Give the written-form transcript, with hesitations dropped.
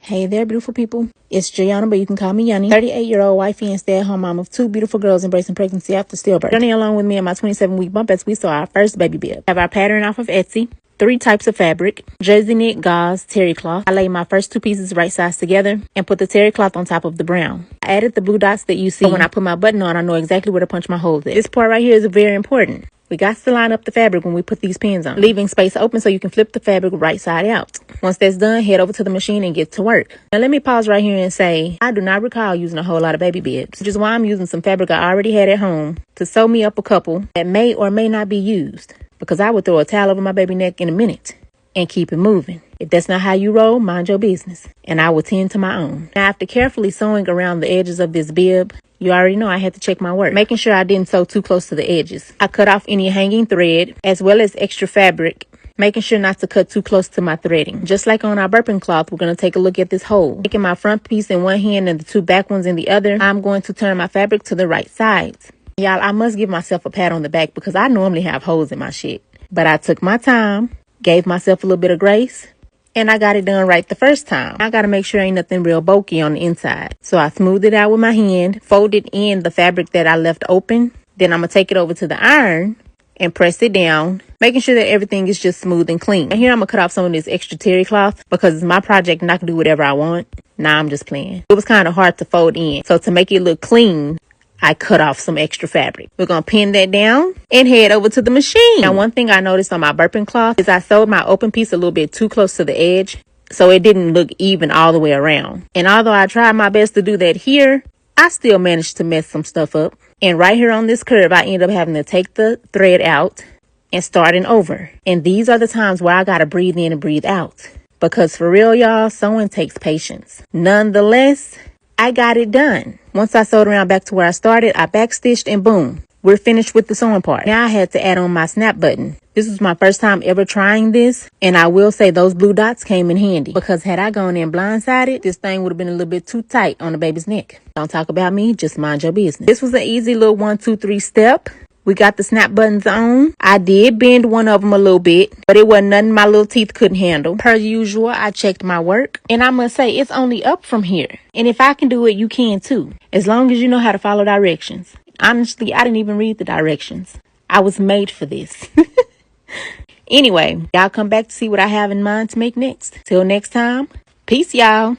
Hey there, beautiful people. It's Jayana, but you can call me Yanni. 38-year-old wifey and stay-at-home mom of two beautiful girls embracing pregnancy after stillbirth. Journey along with me in my 27-week bump as we saw our first baby bib. Have our pattern off of Etsy. 3 types of fabric: jersey knit, gauze, terry cloth. I laid my first 2 pieces right sides together and put the terry cloth on top of the brown. I added the blue dots that you see. So when I put my button on, I know exactly where to punch my holes at. This part right here is very important. We got to line up the fabric when we put these pins on, leaving space open so you can flip the fabric right side out. Once that's done, head over to the machine and get to work. Now let me pause right here and say, I do not recall using a whole lot of baby bibs, which is why I'm using some fabric I already had at home to sew me up a couple that may or may not be used, because I would throw a towel over my baby neck in a minute and keep it moving. If that's not how you roll, mind your business, and I will tend to my own. Now, after carefully sewing around the edges of this bib, you already know I had to check my work, making sure I didn't sew too close to the edges. I cut off any hanging thread as well as extra fabric, making sure not to cut too close to my threading. Just like on our burping cloth, we're going to take a look at this hole. Taking my front piece in one hand and the 2 back ones in the other, I'm going to turn my fabric to the right sides. Y'all, I must give myself a pat on the back because I normally have holes in my shit. But I took my time, gave myself a little bit of grace, and I got it done right the first time. I got to make sure ain't nothing real bulky on the inside. So I smoothed it out with my hand, folded in the fabric that I left open. Then I'm going to take it over to the iron and press it down, making sure that everything is just smooth and clean. And here I'm going to cut off some of this extra terry cloth because it's my project and I can do whatever I want. Nah, I'm just playing. It was kind of hard to fold in. So to make it look clean, I cut off some extra fabric. We're going to pin that down and head over to the machine. Now, one thing I noticed on my burping cloth is I sewed my open piece a little bit too close to the edge, so it didn't look even all the way around. And although I tried my best to do that here, I still managed to mess some stuff up. And right here on this curve, I ended up having to take the thread out and starting over. And these are the times where I got to breathe in and breathe out. Because for real, y'all, sewing takes patience. Nonetheless, I got it done. Once I sewed around back to where I started, I backstitched and boom, we're finished with the sewing part. Now I had to add on my snap button. This was my first time ever trying this, and I will say those blue dots came in handy because had I gone in blindsided, this thing would have been a little bit too tight on the baby's neck. Don't talk about me, just mind your business. This was an easy little 1, 2, 3 step. We got the snap buttons on. I did bend one of them a little bit, but it wasn't nothing my little teeth couldn't handle. Per usual, I checked my work, and I must say it's only up from here. And if I can do it, you can too, as long as you know how to follow directions. Honestly, I didn't even read the directions. I was made for this. Anyway, y'all come back to see what I have in mind to make next. Till next time, peace, y'all.